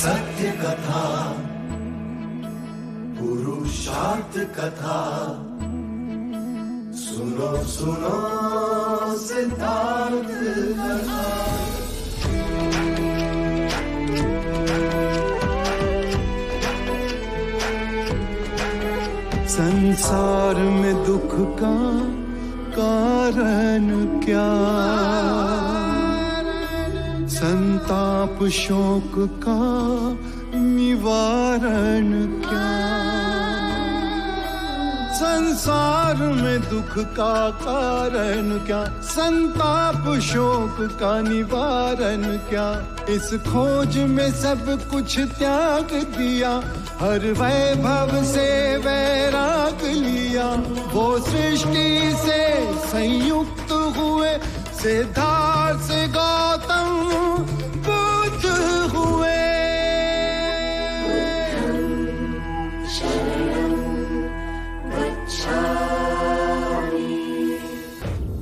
सत्य कथा, पुरुषार्थ कथा, सुनो सुनो सिद्धार्थ कथा। संसार में दुख का कारण क्या, संताप शोक का निवारण क्या। संसार में दुख का कारण क्या, संताप शोक का निवारण क्या। इस खोज में सब कुछ त्याग दिया, हर वैभव से वैराग लिया। वो सृष्टि से संयुक्त हुए, सिद्धार्थ से गौतम बुद्ध हुए।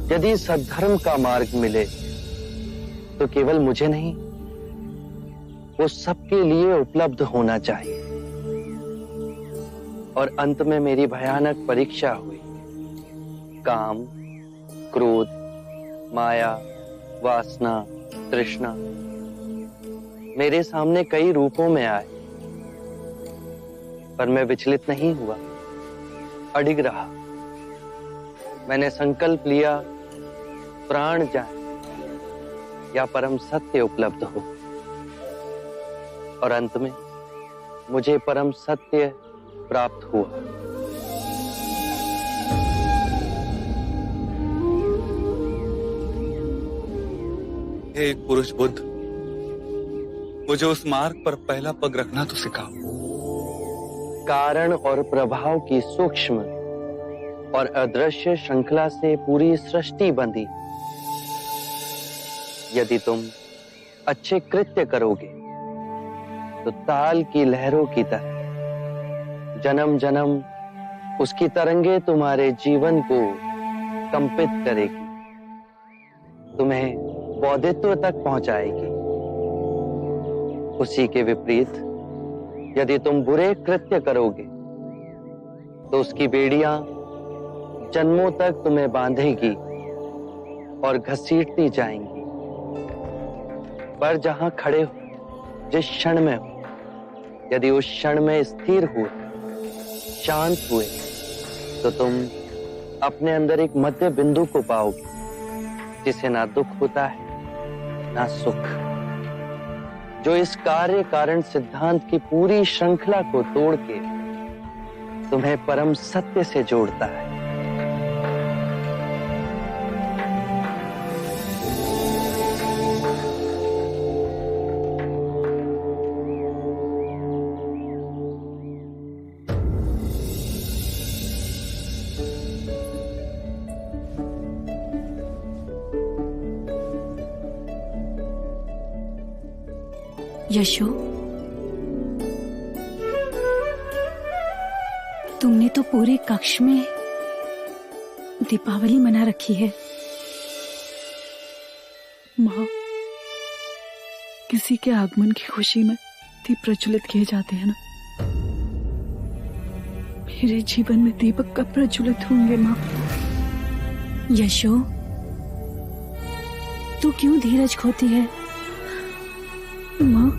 यदि सद्धर्म का मार्ग मिले तो केवल मुझे नहीं, वो सबके लिए उपलब्ध होना चाहिए। और अंत में मेरी भयानक परीक्षा हुई। काम, क्रोध, माया, वासना, तृष्णा मेरे सामने कई रूपों में आए, पर मैं विचलित नहीं हुआ, अडिग रहा। मैंने संकल्प लिया, प्राण जाए या परम सत्य उपलब्ध हो। और अंत में मुझे परम सत्य प्राप्त हुआ। हे एक पुरुष बुद्ध, मुझे उस मार्ग पर पहला पग रखना तो सिखाओ। कारण और प्रभाव की सूक्ष्म और अदृश्य श्रृंखला से पूरी सृष्टि बंधी। यदि तुम अच्छे कृत्य करोगे तो ताल की लहरों की तरह जन्म जन्म उसकी तरंगे तुम्हारे जीवन को कंपित करेगी, तुम्हें बौद्धित्व तक पहुंचाएगी। उसी के विपरीत यदि तुम बुरे कृत्य करोगे तो उसकी बेड़ियां जन्मों तक तुम्हें बांधेगी और घसीटती जाएंगी। पर जहां खड़े हो, जिस क्षण में हो, यदि उस क्षण में स्थिर हुए, शांत हुए, तो तुम अपने अंदर एक मध्य बिंदु को पाओगे, जिसे ना दुख होता है ना सुख, जो इस कार्य कारण सिद्धांत की पूरी श्रृंखला को तोड़ के तुम्हें परम सत्य से जोड़ता है। यशो, तुमने तो पूरे कक्ष में दीपावली मना रखी है। माँ, किसी के आगमन की खुशी में दीप प्रज्वलित किए जाते हैं ना। मेरे जीवन में दीपक कब प्रज्वलित होंगे माँ? यशो, तू क्यों धीरज खोती है? माँ,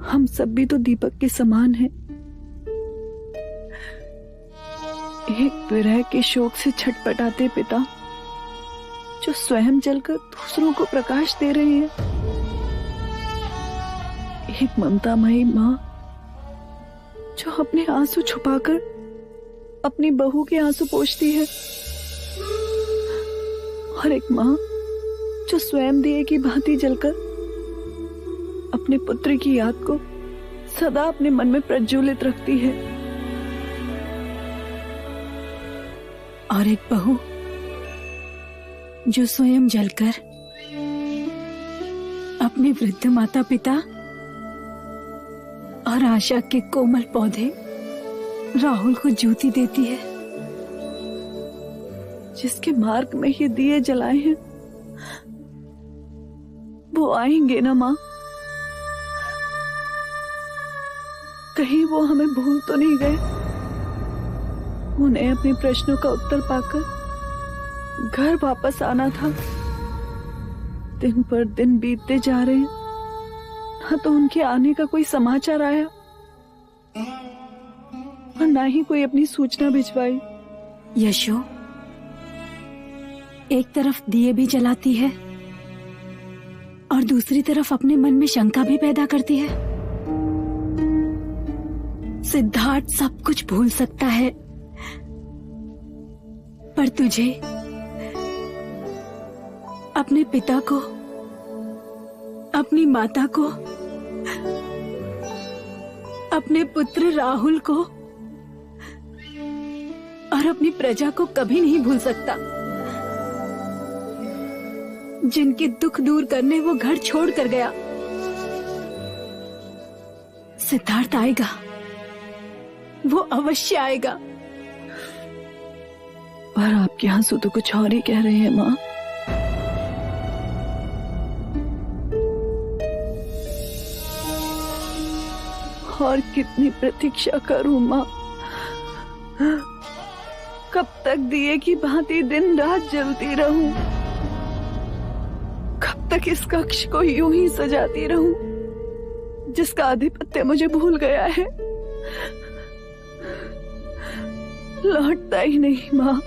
हम सब भी तो दीपक के समान हैं। एक विरह के शोक से छटपटाते पिता जो स्वयं जलकर दूसरों को प्रकाश दे रहे हैं। एक ममतामयी माँ जो अपने आंसू छुपाकर अपनी बहू के आंसू पोंछती है। और एक माँ जो स्वयं दिए की भांति जलकर अपने पुत्र की याद को सदा अपने मन में प्रज्वलित रखती है। और एक बहू जो स्वयं जलकर अपने वृद्ध माता पिता और आशा के कोमल पौधे राहुल को ज्योति देती है। जिसके मार्ग में ये दिए जलाए हैं वो आएंगे ना माँ? कहीं वो हमें भूल तो नहीं गए? उन्हें अपने प्रश्नों का उत्तर पाकर घर वापस आना था। दिन पर दिन बीतते जा रहे हैं, ना तो उनके आने का कोई समाचार आया और ना ही कोई अपनी सूचना भिजवाई। यशो, एक तरफ दिए भी जलाती है और दूसरी तरफ अपने मन में शंका भी पैदा करती है। सिद्धार्थ सब कुछ भूल सकता है, पर तुझे, अपने पिता को, अपनी माता को, अपने पुत्र राहुल को और अपनी प्रजा को कभी नहीं भूल सकता। जिनके दुख दूर करने वो घर छोड़कर गया। सिद्धार्थ आएगा, वो अवश्य आएगा। पर आपके आंसू तो कुछ और ही कह रहे हैं माँ। और कितनी प्रतीक्षा करूं माँ? कब तक दिए की भांति दिन रात जलती रहूं? कब तक इस कक्ष को यूं ही सजाती रहूं जिसका आधिपत्य मुझे भूल गया है? लौटता ही नहीं माँ।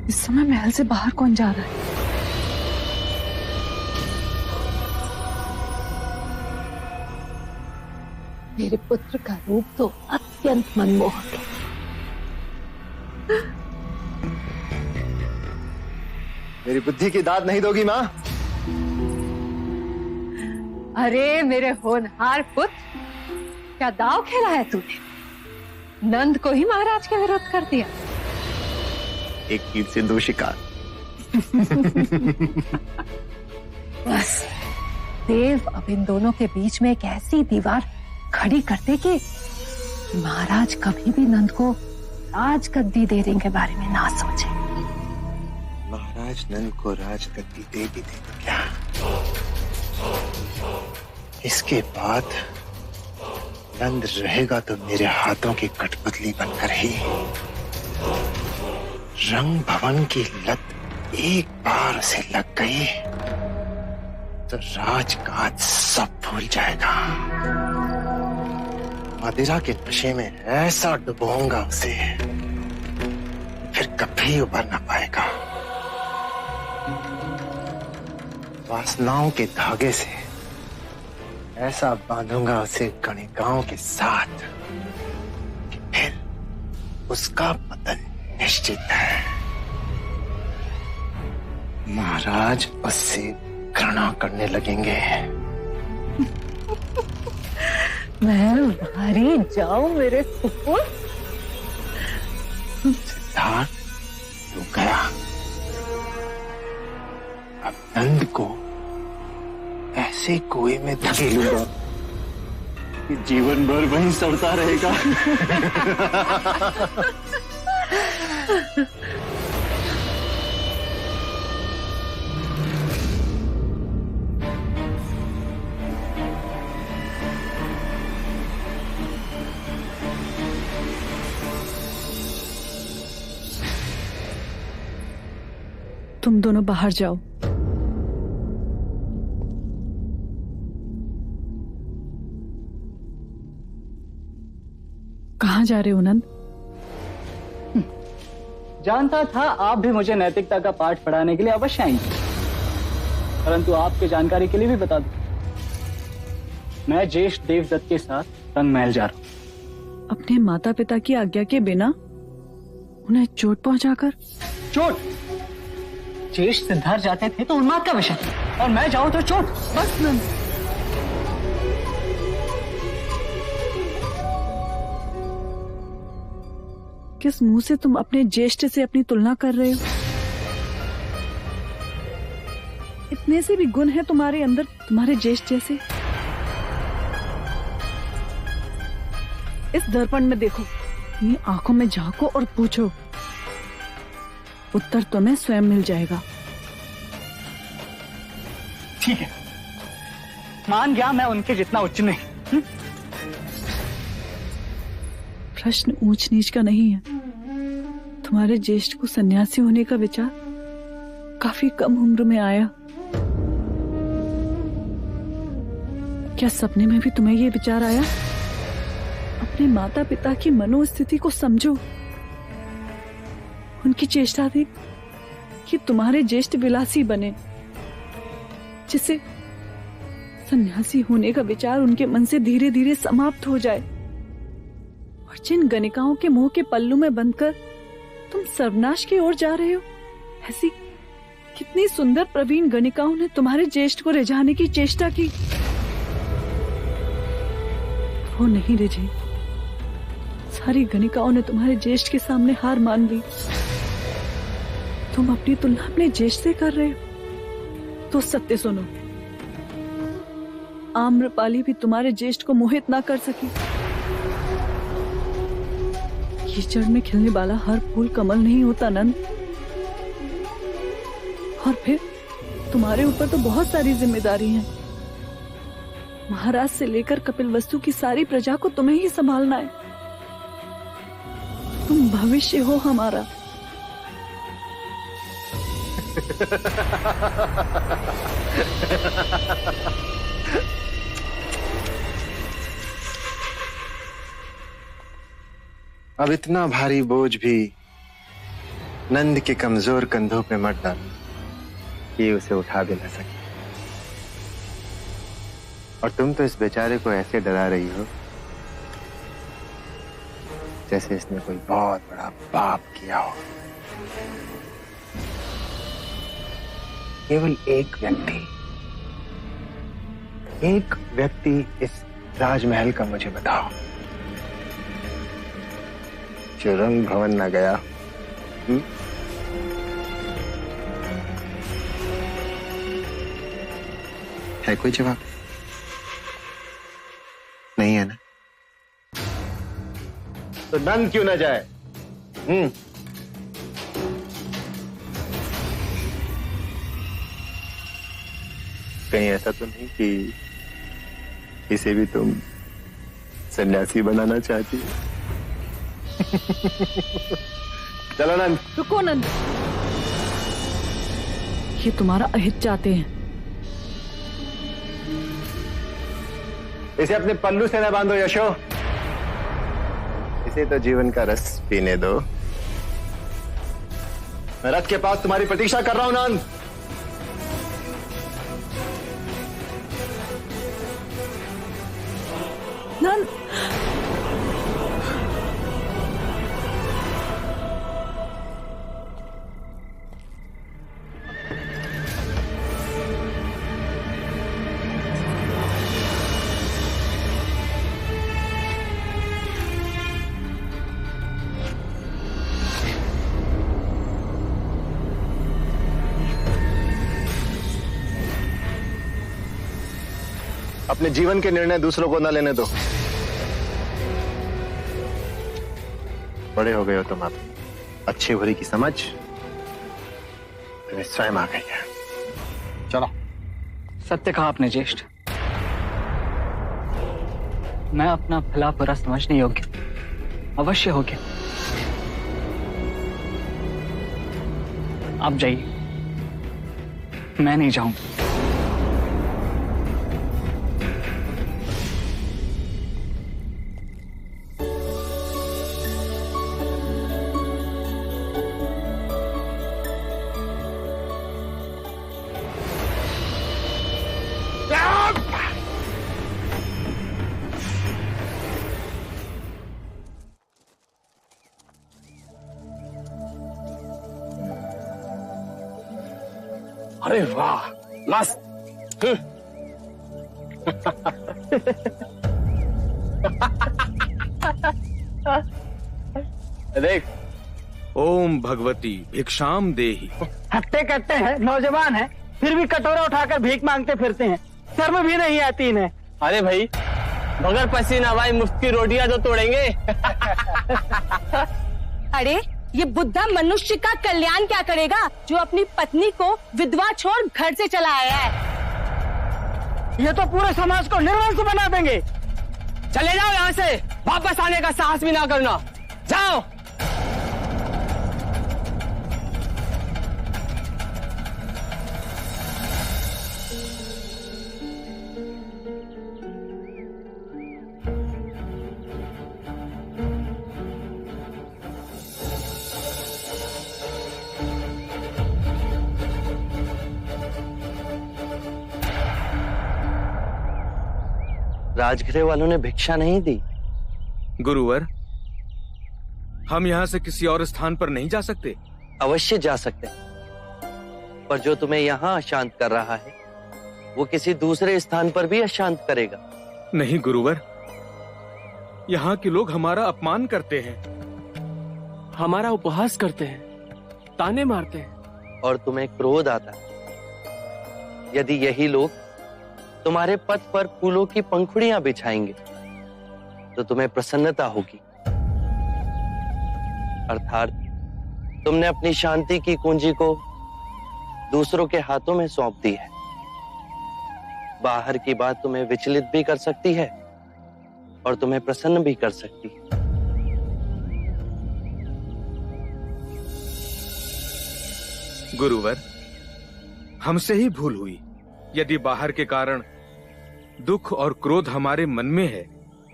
इस समय महल से बाहर कौन जा रहा है? मेरे पुत्र का रूप तो अत्यंत मनमोहक है। मेरी बुद्धि की दाद नहीं दोगी माँ? अरे मेरे होनहार पुत्र, क्या दाव खेला है तूने? नंद को ही महाराज के विरुद्ध कर दिया। एक तीर से दो शिकार। बस देव अब इन दोनों के बीच में एक ऐसी दीवार खड़ी करते कि महाराज कभी भी नंद को राजगद्दी देने के बारे में ना सोचे। महाराज नंद को राजगद्दी दे भी दे तो क्या? इसके बाद नंद रहेगा तो मेरे हाथों की कठपुतली बनकर ही। रंग भवन की लत एक बार उसे लग गई तो राजकाज सब भूल जाएगा। मदिरा के नशे में ऐसा डुबोऊंगा उसे, फिर कभी उबर ना पाएगा। वासनाओं के धागे से ऐसा बांधूंगा उसे गणिकाओं के साथ कि फिर उसका पतन निश्चित है। महाराज उससे घृणा करने लगेंगे। मैं मारी जाऊं मेरे सुपुत्र? सिद्धार्थ तो गया, अब नंद को ऐसे कुएं में धकेलूंगा कि जीवन भर वहीं सड़ता रहेगा। तुम दोनों बाहर जाओ। कहाँ जा रहे हो नंद? जानता था आप भी मुझे नैतिकता का पाठ पढ़ाने के लिए अवश्य आएंगे, परंतु आपके जानकारी के लिए भी बता दूं, मैं ज्येष्ठ देवदत्त के साथ रंग महल जा रहा हूं। अपने माता पिता की आज्ञा के बिना उन्हें चोट पहुंचाकर? चोट? ज्येष्ठ सिद्धार्थ जाते थे तो उन्माद का विषय, और मैं जाऊं तो चोट। बस नंद, किस मुंह से तुम अपने ज्येष्ठ से अपनी तुलना कर रहे हो? इतने से भी गुण है तुम्हारे अंदर, तुम्हारे ज्येष्ठ जैसे। इस दर्पण में देखो, ये आंखों में झांको और पूछो, उत्तर तुम्हें स्वयं मिल जाएगा। ठीक है, मान गया मैं उनके जितना उच्च नहीं। प्रश्न ऊंच नीच का नहीं है। तुम्हारे ज्येष्ठ को सन्यासी होने का विचार काफी कम उम्र में आया। क्या सपने में भी तुम्हें ये विचार आया? अपने माता पिता की मनोस्थिति को समझो, उनकी चेष्टा थी कि तुम्हारे ज्येष्ठ विलासी बने, जिससे सन्यासी होने का विचार उनके मन से धीरे धीरे समाप्त हो जाए। और जिन गणिकाओं के मुंह के पल्लू में बंधकर तुम सर्वनाश की ओर जा रहे हो, ऐसी कितनी सुंदर प्रवीण गणिकाओं ने तुम्हारे ज्येष्ठ को रिझाने की चेष्टा की, वो नहीं रिझी। सारी गणिकाओं ने तुम्हारे ज्येष्ठ के सामने हार मान ली। तुम अपनी तुलना अपने ज्येष्ठ से कर रहे हो तो सत्य सुनो, आम्रपाली भी तुम्हारे ज्येष्ठ को मोहित ना कर सकी। कीचड़ में खिलने वाला हर फूल कमल नहीं होता नंद। और फिर तुम्हारे ऊपर तो बहुत सारी जिम्मेदारी है। महाराज से लेकर कपिल वस्तु की सारी प्रजा को तुम्हें ही संभालना है। तुम भविष्य हो हमारा। अब इतना भारी बोझ भी नंद के कमजोर कंधों पे मत डाल कि उसे उठा भी न सके। और तुम तो इस बेचारे को ऐसे डरा रही हो जैसे इसने कोई बहुत बड़ा पाप किया हो। केवल एक व्यक्ति इस राजमहल का मुझे बताओ जो रंग भवन ना गया। है कोई जवाब? नहीं है ना? तो नंद क्यों ना जाए? कहीं ऐसा तो नहीं कि इसे भी तुम सन्यासी बनाना चाहती हो? चलो नंद। रुको नंद, ये तुम्हारा अहित चाहते हैं। इसे अपने पल्लू से न बांधो यशो, इसे तो जीवन का रस पीने दो। मैं रथ के पास तुम्हारी प्रतीक्षा कर रहा हूं नंद। नंद, अपने जीवन के निर्णय दूसरों को न लेने दो। बड़े हो गए हो तुम, अब अच्छे बुरे की समझ तुम्हें स्वयं आ गई है। चलो। सत्य कहा आपने ज्येष्ठ, मैं अपना भला बुरा समझने योग्य अवश्य हो गया। आप जाइए, मैं नहीं जाऊंगा। अरे वाह, मस्त। देख, ओम भगवती भिक्षाम देहि। हट्टे कट्टे हैं, नौजवान है, फिर भी कटोरा उठाकर भीख मांगते फिरते हैं, शर्म भी नहीं आती इन्हें। अरे भाई, बगैर पसीना भाई मुफ्त की रोटियां तो तोड़ेंगे। अरे ये बुद्धा मनुष्य का कल्याण क्या करेगा जो अपनी पत्नी को विधवा छोड़ घर से चला आया है। ये तो पूरे समाज को निर्वंश बना देंगे। चले जाओ यहाँ से, वापस आने का साहस भी ना करना, जाओ। राजगृह वालों ने भिक्षा नहीं दी। गुरुवर, हम यहाँ से किसी और स्थान पर नहीं जा सकते? अवश्य जा सकते हैं, पर जो तुम्हें यहाँ अशांत कर रहा है वो किसी दूसरे स्थान पर भी अशांत करेगा। नहीं गुरुवर, यहाँ के लोग हमारा अपमान करते हैं, हमारा उपहास करते हैं, ताने मारते हैं, और तुम्हें क्रोध आता है। यदि यही लोग तुम्हारे पथ पर फूलों की पंखुड़ियां बिछाएंगे तो तुम्हें प्रसन्नता होगी। अर्थात तुमने अपनी शांति की कुंजी को दूसरों के हाथों में सौंप दी है। बाहर की बात तुम्हें विचलित भी कर सकती है और तुम्हें प्रसन्न भी कर सकती है। गुरुवर, हमसे ही भूल हुई। यदि बाहर के कारण दुख और क्रोध हमारे मन में है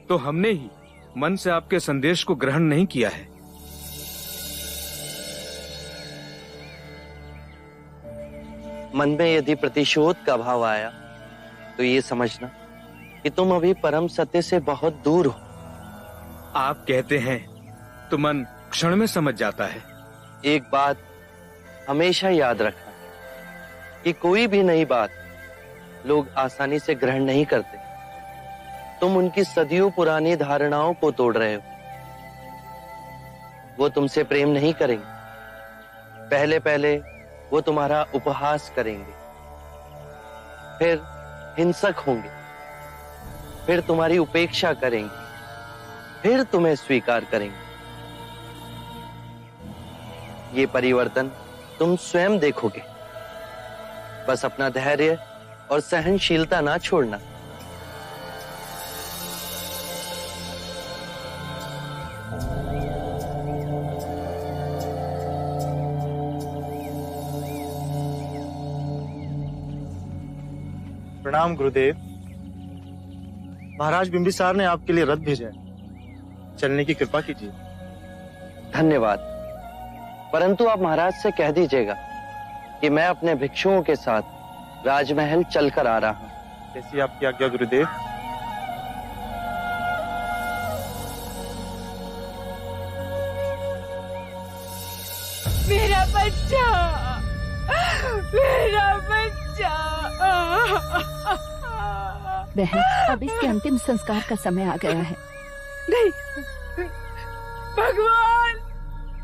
तो हमने ही मन से आपके संदेश को ग्रहण नहीं किया है। मन में यदि प्रतिशोध का भाव आया तो ये समझना कि तुम अभी परम सत्य से बहुत दूर हो। आप कहते हैं तो मन क्षण में समझ जाता है। एक बात हमेशा याद रखना कि कोई भी नई बात लोग आसानी से ग्रहण नहीं करते। तुम उनकी सदियों पुरानी धारणाओं को तोड़ रहे हो। वो तुमसे प्रेम नहीं करेंगे, पहले पहले वो तुम्हारा उपहास करेंगे, फिर हिंसक होंगे, फिर तुम्हारी उपेक्षा करेंगे, फिर तुम्हें स्वीकार करेंगे। ये परिवर्तन तुम स्वयं देखोगे। बस अपना धैर्य और सहनशीलता ना छोड़ना। प्रणाम गुरुदेव। महाराज बिंबिसार ने आपके लिए रथ भेजा है, चलने की कृपा कीजिए। धन्यवाद, परंतु आप महाराज से कह दीजिएगा कि मैं अपने भिक्षुओं के साथ राजमहल चलकर आ रहा हूं। जैसी आपकी आज्ञा गुरुदेव। मेरा बच्चा, मेरा बच्चा। बहन, अब इसके अंतिम संस्कार का समय आ गया है। नहीं, भगवान,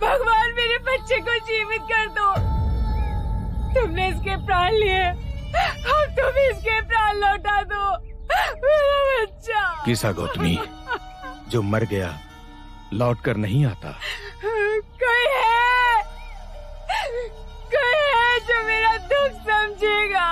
भगवान मेरे बच्चे को जीवित कर दो। तुमने इसके प्राण लिए, अब तुम इसके प्राण लौटा दो। मेरा बच्चा। किसा गौतमी, जो मर गया लौट कर नहीं आता। कोई है जो मेरा दुख समझेगा।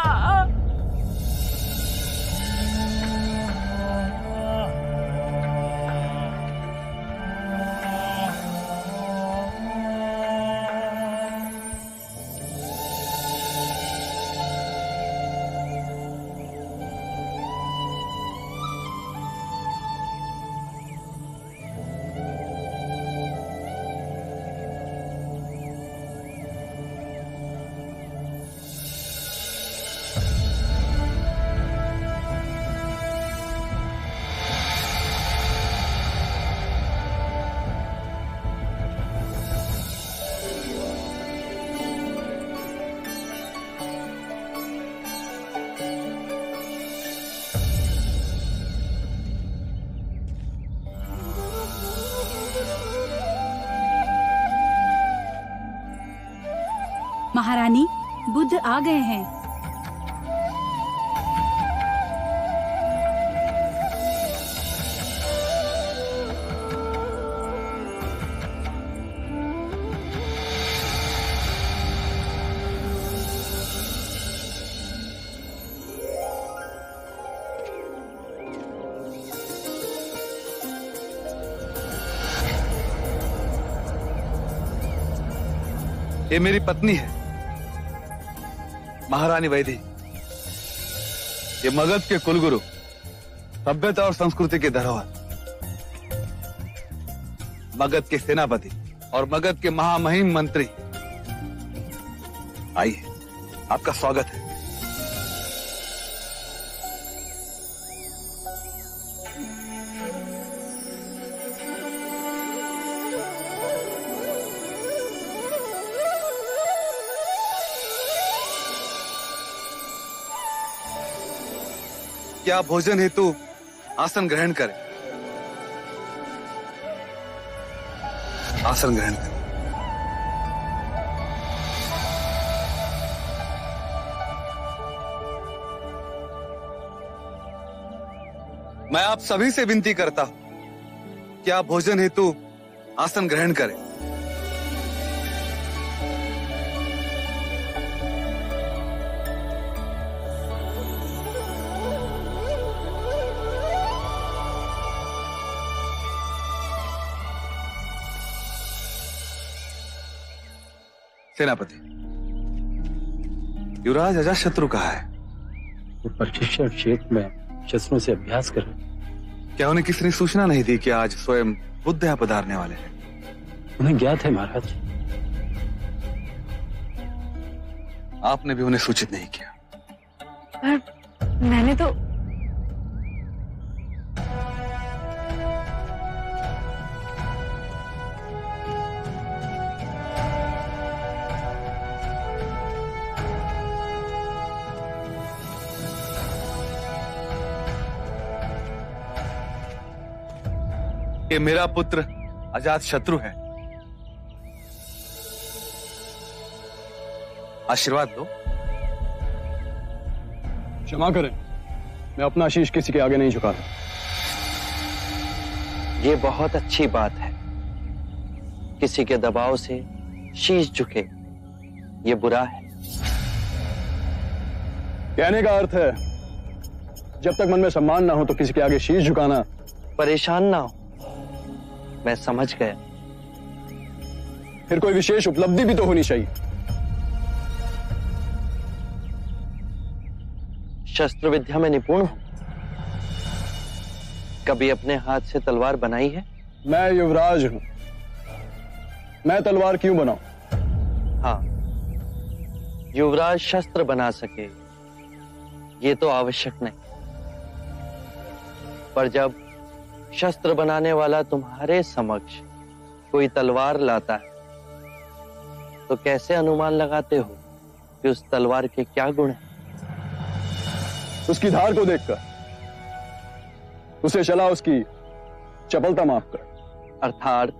महारानी, बुद्ध आ गए हैं। ये मेरी पत्नी है, महारानी वैदी। ये मगध के कुलगुरु, सभ्यता और संस्कृति के धरोहर, मगध के सेनापति और मगध के महामहिम मंत्री। आइए, आपका स्वागत है। क्या भोजन हेतु आसन ग्रहण करें? आसन ग्रहण करें। मैं आप सभी से विनती करता हूं कि आप भोजन हेतु आसन ग्रहण करें। सेनापति, युवराज अजातशत्रु कहाँ है? वो प्रशिक्षण क्षेत्र में शस्त्रों से अभ्यास कर रहे। क्या उन्हें किसी ने सूचना नहीं दी कि आज स्वयं बुद्ध यहाँ पधारने वाले हैं? उन्हें ज्ञात है महाराज। आपने भी उन्हें सूचित नहीं किया? पर मैंने तो ये मेरा पुत्र अजातशत्रु है। आशीर्वाद दो। क्षमा करें, मैं अपना शीश किसी के आगे नहीं झुकाता। ये बहुत अच्छी बात है। किसी के दबाव से शीश झुके, ये बुरा है। कहने का अर्थ है, जब तक मन में सम्मान ना हो तो किसी के आगे शीश झुकाना। परेशान ना हो, मैं समझ गया। फिर कोई विशेष उपलब्धि भी तो होनी चाहिए। शस्त्र विद्या में निपुण हूं। कभी अपने हाथ से तलवार बनाई है? मैं युवराज हूं, मैं तलवार क्यों बनाऊं? हाँ, युवराज शस्त्र बना सके ये तो आवश्यक नहीं, पर जब शस्त्र बनाने वाला तुम्हारे समक्ष कोई तलवार लाता है तो कैसे अनुमान लगाते हो कि उस तलवार के क्या गुण हैं? उसकी धार को देखकर, उसे चला उसकी चपलता माप कर। अर्थात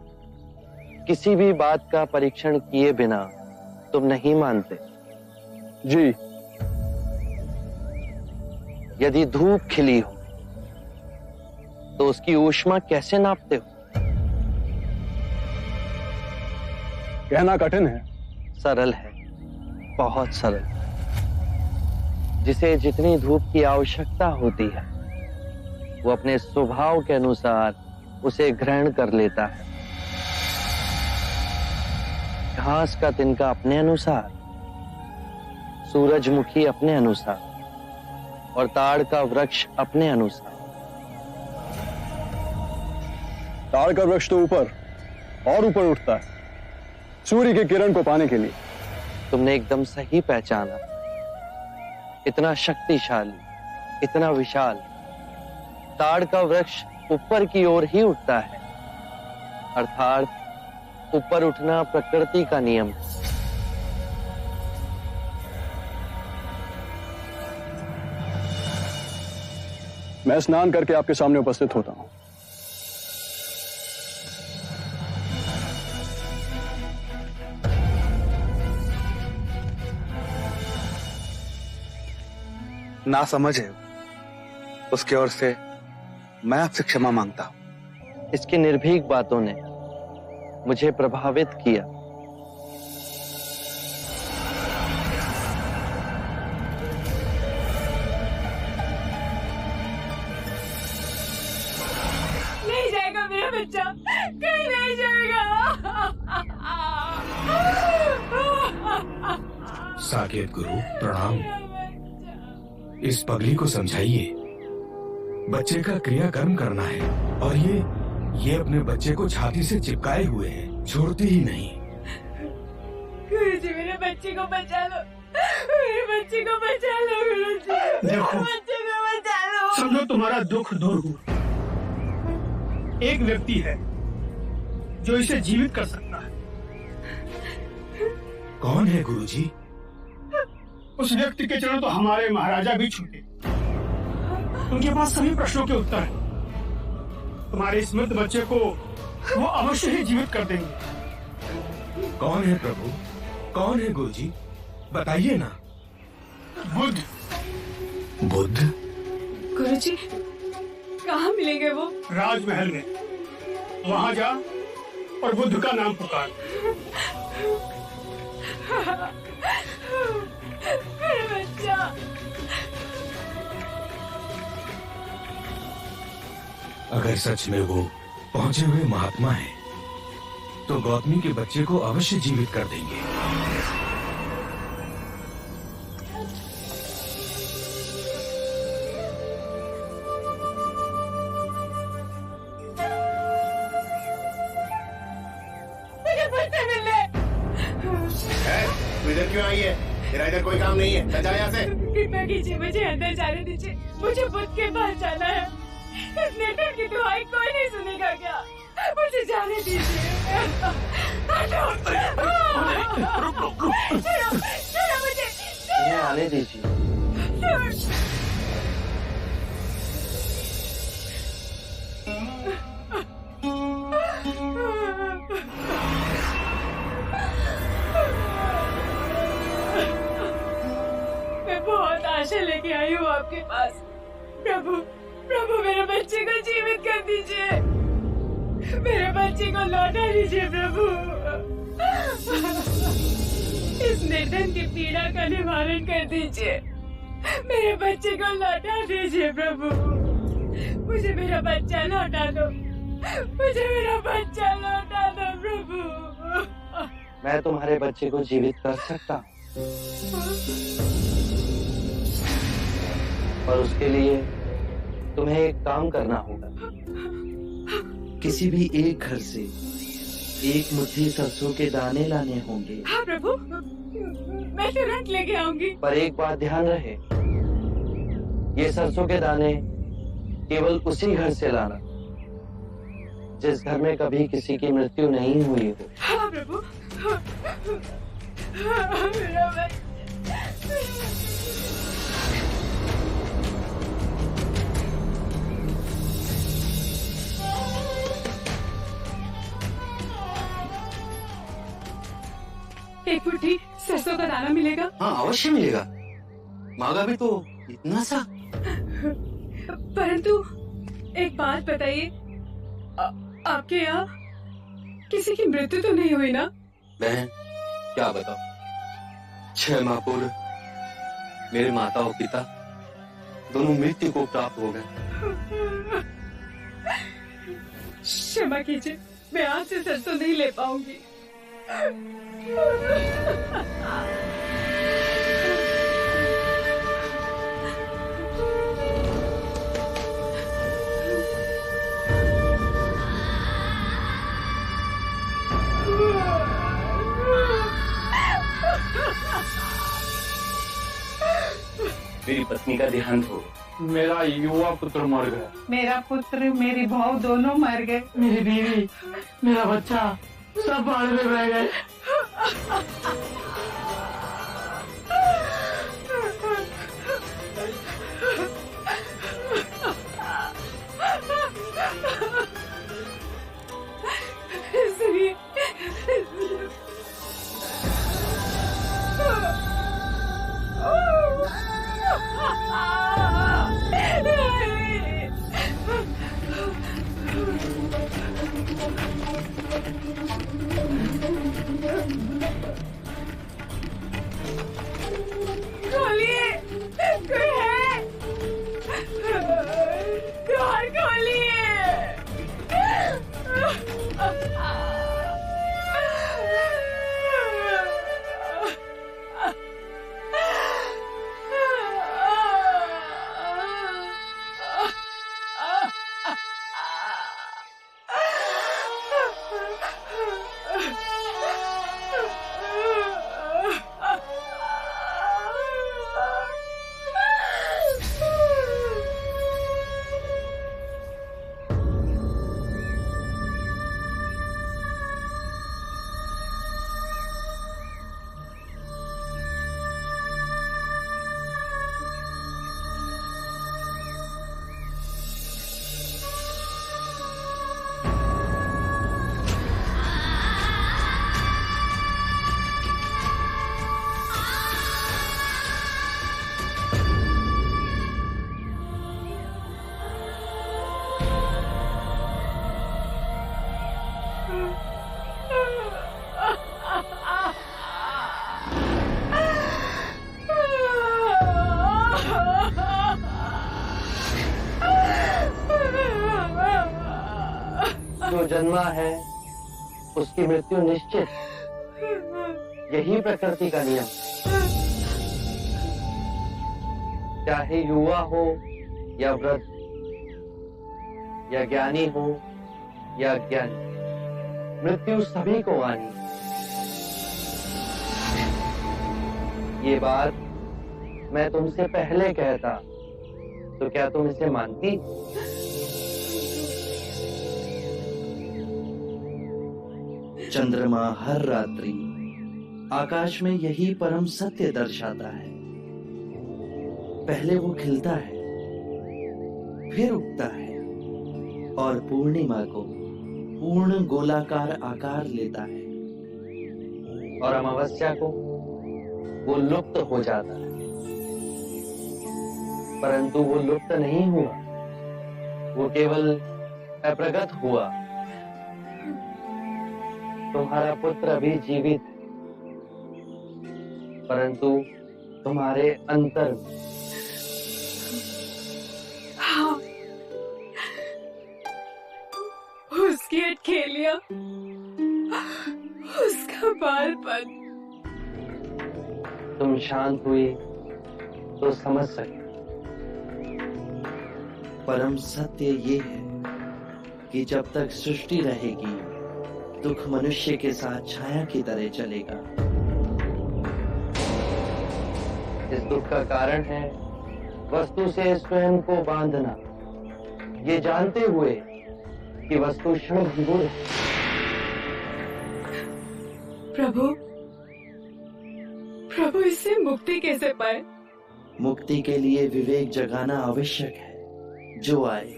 किसी भी बात का परीक्षण किए बिना तुम नहीं मानते? जी। यदि धूप खिली हो तो उसकी ऊष्मा कैसे नापते हो? कहना कठिन है। सरल है, बहुत सरल। जिसे जितनी धूप की आवश्यकता होती है वो अपने स्वभाव के अनुसार उसे ग्रहण कर लेता है। घास का तिनका अपने अनुसार, सूरजमुखी अपने अनुसार और ताड़ का वृक्ष अपने अनुसार। ताड़ का वृक्ष तो ऊपर और ऊपर उठता है सूर्य की किरण को पाने के लिए। तुमने एकदम सही पहचाना। इतना शक्तिशाली, इतना विशाल ताड़ का वृक्ष ऊपर की ओर ही उठता है, अर्थात ऊपर उठना प्रकृति का नियम है। मैं स्नान करके आपके सामने उपस्थित होता हूं। ना समझ है उसकी ओर से मैं आपसे क्षमा मांगता हूं। इसकी निर्भीक बातों ने मुझे प्रभावित किया। नहीं जाएगा मेरा बच्चा, कहीं नहीं जाएगा। साकेत गुरु प्रणाम। इस पगली को समझाइए, बच्चे का क्रियाकर्म करना है और ये अपने बच्चे को छाती से चिपकाए हुए है, छोड़ती ही नहीं। गुरुजी मेरे बच्चे को बचा लो, मेरे बच्चे को बचा लो गुरुजी, देखो बच्चे को बचा लो। समझो तुम्हारा दुख दूर हुआ। एक व्यक्ति है जो इसे जीवित कर सकता है। कौन है गुरुजी? उस व्यक्ति के चरण तो हमारे महाराजा भी छूटे। उनके पास सभी प्रश्नों के उत्तर हैं। तुम्हारे इस मृत बच्चे को वो अवश्य ही जीवित कर देंगे। कौन है प्रभु? कौन है गुरुजी? बताइए ना। बुद्ध। बुद्ध? गुरुजी कहाँ मिलेंगे वो? राजमहल में। वहाँ जा और बुद्ध का नाम पुकार। मेरा बच्चा। अगर सच में वो पहुंचे हुए महात्मा है तो गौतमी के बच्चे को अवश्य जीवित कर देंगे। तू इधर क्यों आई है? तेरा इधर कोई काम नहीं है, चल यहाँ से। कृपया कीजिए, मुझे अंदर जाने दीजिए। मुझे बुद्ध के पास जाना है। इस नेटर की दुआई कोई नहीं सुनेगा क्या? मुझे जाने दीजिए। छोड़ो मुझे। इन्हें आने दीजिए। मैं बहुत आशा लेके आई हूँ आपके पास। प्रभु प्रभु मेरे बच्चे को जीवित कर दीजिए, मेरे बच्चे को लौटा दीजिए प्रभु। इस निर्धन की पीड़ा का निवारण कर दीजिए, मेरे बच्चे को लौटा दीजिए प्रभु। मुझे मेरा बच्चा लौटा दो, मुझे मेरा बच्चा लौटा दो प्रभु। मैं तुम्हारे बच्चे को जीवित कर सकता हूँ, पर उसके लिए तुम्हें एक काम करना होगा। किसी भी एक घर से एक मुट्ठी सरसों के दाने लाने होंगे। हाँ प्रभु, मैं तुरंत लेके आऊंगी। पर एक बात ध्यान रहे, ये सरसों के दाने केवल उसी घर से लाना जिस घर में कभी किसी की मृत्यु नहीं हुई हो। हाँ प्रभु। मेरा बच्चा। एक मुट्ठी सरसों का दाना मिलेगा? हाँ अवश्य मिलेगा, मांगा भी तो इतना सा। परंतु एक बात बताइए, आपके यहाँ किसी की मृत्यु तो नहीं हुई ना? बहन क्या बताओ, 6 माह पूर्व मेरे माता और पिता दोनों मृत्यु को प्राप्त हो गए। क्षमा कीजिए, मैं आज से सरसों नहीं ले पाऊंगी। मेरी पत्नी का देहांत हो, मेरा युवा पुत्र मर गया, मेरा पुत्र मेरी बहू दोनों मर गए, मेरी बीवी, मेरा बच्चा सब बाढ़ में बह गए। सुनिए जन्मा है उसकी मृत्यु निश्चित, यही प्रकृति का नियम। चाहे युवा हो या वृद्ध, या ज्ञानी हो या अज्ञानी, मृत्यु सभी को आनी। ये बात मैं तुमसे पहले कहता तो क्या तुम इसे मानती? चंद्रमा हर रात्रि आकाश में यही परम सत्य दर्शाता है। पहले वो खिलता है, फिर उगता है और पूर्णिमा को पूर्ण गोलाकार आकार लेता है, और अमावस्या को वो लुप्त हो जाता है। परंतु वो लुप्त नहीं हुआ, वो केवल अप्रगट हुआ। तुम्हारा पुत्र अभी जीवित, परंतु तुम्हारे अंतर में। हाँ, उसकी अटखेलियां, उसका बालपन। तुम शांत हुई तो समझ सके। परम सत्य ये है कि जब तक सृष्टि रहेगी, दुख मनुष्य के साथ छाया की तरह चलेगा। इस दुख का कारण है वस्तु से स्वयं को बांधना, ये जानते हुए कि वस्तु क्षणभंगुर है। प्रभु, प्रभु इससे मुक्ति कैसे पाए? मुक्ति के लिए विवेक जगाना आवश्यक है। जो आए,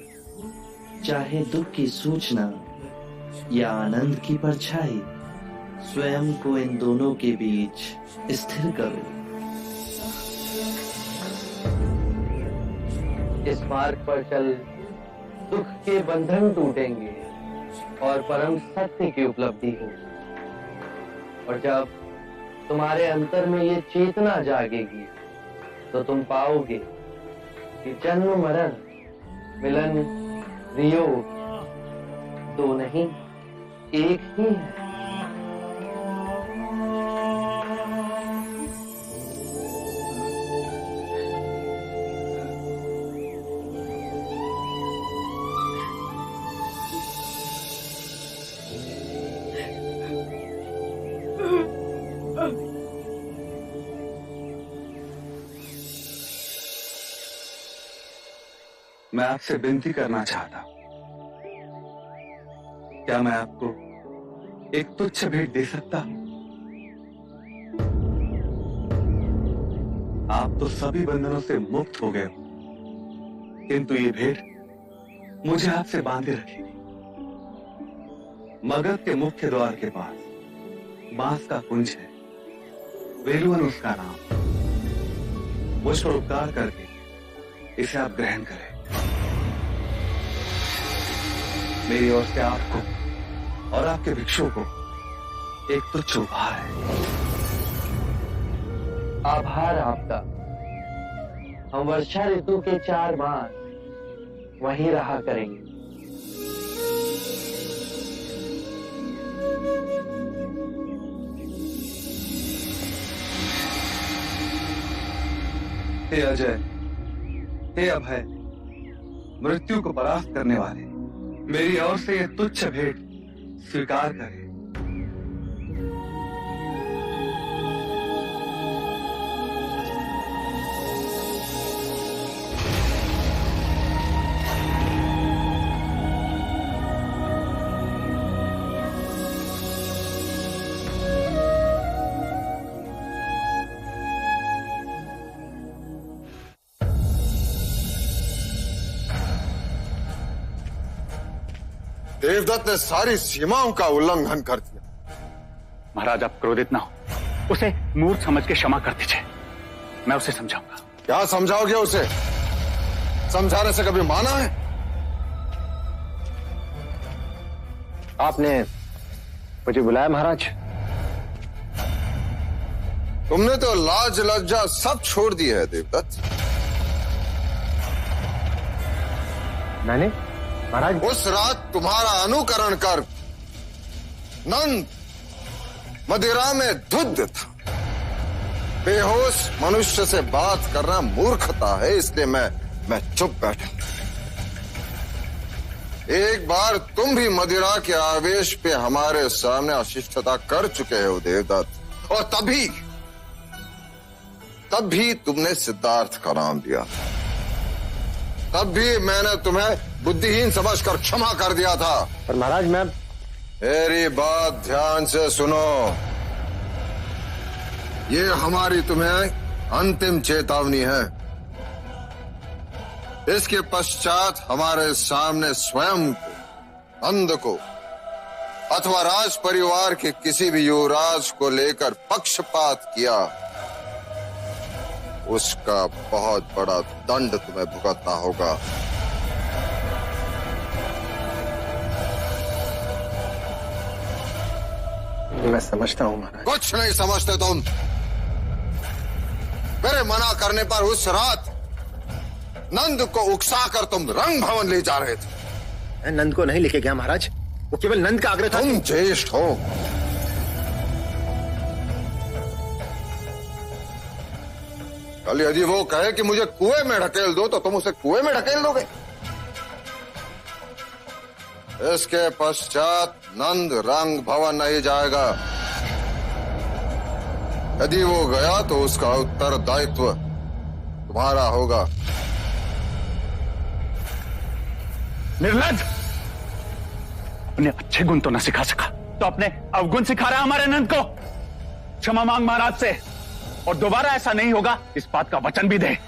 चाहे दुख की सूचना या आनंद की परछाई, स्वयं को इन दोनों के बीच स्थिर करो। इस मार्ग पर चल दुख के बंधन टूटेंगे और परम सत्य की उपलब्धि होगी। और जब तुम्हारे अंतर में ये चेतना जागेगी, तो तुम पाओगे कि जन्म मरण, मिलन वियोग दो नहीं, एक ही है। मैं आपसे विनती करना चाहता, क्या मैं आपको एक तुच्छ भेंट दे सकता? आप तो सभी बंधनों से मुक्त हो गए हो, किंतु ये भेंट मुझे आपसे बांधे रखेगी। मगध के मुख्य द्वार के पास बांस का कुंज है, वेलुवन उसका नाम। मुझ पर उपकार करके इसे आप ग्रहण करें। मेरी ओर से आपको और आपके भिक्षुओं को एक तुच्छ उपहार है। आभार आपका। हम वर्षा ऋतु के 4 मास वहीं रहा करेंगे। हे अजय, हे अभय, मृत्यु को परास्त करने वाले, मेरी ओर से यह तुच्छ भेंट स्वीकार करें। देवदत्त ने सारी सीमाओं का उल्लंघन कर दिया। महाराज, आप क्रोधित ना हो, उसे मूर्ख समझ के क्षमा कर दीजिए। मैं उसे समझाऊंगा। क्या समझाओगे उसे? समझाने से कभी माना है? आपने मुझे बुलाया महाराज? तुमने तो लाज लज्जा सब छोड़ दी है देवदत्त। मैंने? महाराज, उस रात तुम्हारा अनुकरण कर नंद मदिरा में धुत था। बेहोश मनुष्य से बात करना मूर्खता है, इसलिए मैं चुप बैठा। एक बार तुम भी मदिरा के आवेश पे हमारे सामने अशिष्टता कर चुके हो देवदत्त, और तब भी तुमने सिद्धार्थ का नाम लिया। तब भी मैंने तुम्हें बुद्धिहीन समझकर क्षमा कर दिया था। पर महाराज, मैं मेरी बात ध्यान से सुनो। ये हमारी तुम्हें अंतिम चेतावनी है। इसके पश्चात हमारे सामने स्वयं को, नंद को अथवा राज परिवार के किसी भी युवराज को लेकर पक्षपात किया, उसका बहुत बड़ा दंड तुम्हें भुगतना होगा। मैं समझता हूँ महाराज। कुछ नहीं समझते तुम। मेरे मना करने पर उस रात नंद को उकसाकर तुम रंग भवन ले जा रहे थे। मैं नंद को नहीं लेके गया महाराज, वो केवल नंद का आग्रह था। तुम ज्येष्ठ हो। कल यदि वो कहे कि मुझे कुएं में ढकेल दो, तो तुम उसे कुएं में ढकेल दोगे। इसके पश्चात नंद रंग भवन नहीं जाएगा। यदि वो गया तो उसका उत्तरदायित्व तुम्हारा होगा। निर्लज्ज! अपने अच्छे गुण तो न सिखा सका, तो अपने अवगुण सिखा रहा है हमारे नंद को। क्षमा मांग महाराज से, और दोबारा ऐसा नहीं होगा, इस बात का वचन भी दे।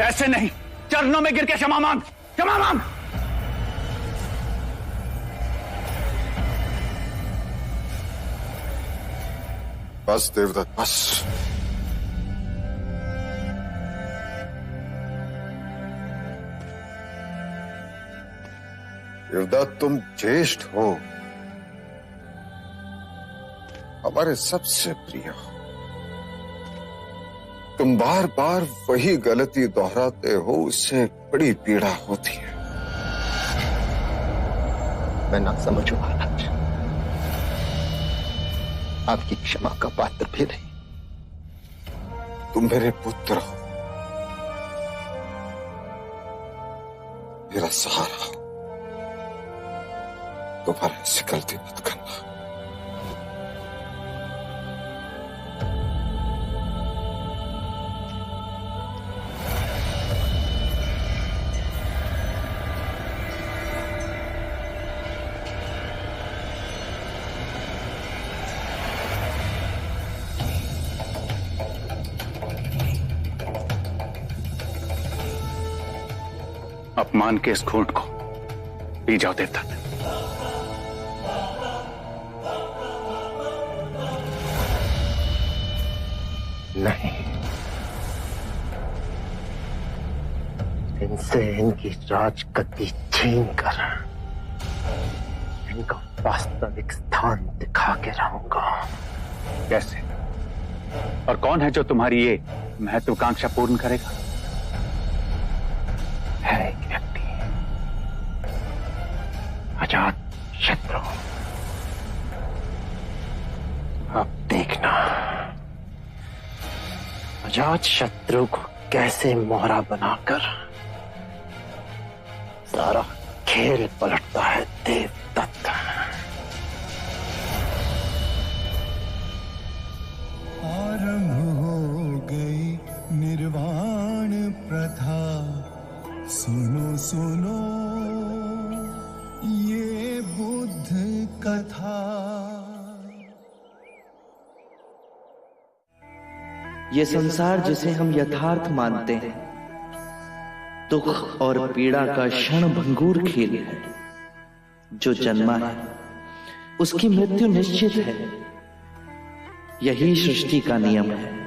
ऐसे नहीं, चरणों में गिर के क्षमा मांग, क्षमा मांग। बस देवदत्त, बस। देवदत्त, तुम ज्येष्ठ हो, हमारे सबसे प्रिय हो। तुम बार बार वही गलती दोहराते हो, उससे बड़ी पीड़ा होती है। मैं ना समझू महाराज, आपकी क्षमा का पात्र भी नहीं। तुम मेरे पुत्र हो, मेरा सहारा हो। दोबारा ऐसी गलती मत करना। अपमान के इस घूंट को पी जाओ देवदत्त। नहीं, इनसे इनकी राजगद्दी छीन कर इनका वास्तविक स्थान दिखा के रहूंगा। कैसे? और कौन है जो तुम्हारी ये महत्वाकांक्षा पूर्ण करेगा? है एक व्यक्ति, अजात शत्रु। अब देखना अजात शत्रु को कैसे मोहरा बनाकर सारा खेल पलटता है देवदत्त। आरंभ हो गई निर्वाण प्रथा, सुनो सुनो ये बुद्ध कथा। ये संसार जिसे हम यथार्थ मानते हैं, दुख और पीड़ा का क्षण भंगुर खेल है। जो जन्मा है उसकी मृत्यु निश्चित है। यही सृष्टि का नियम है।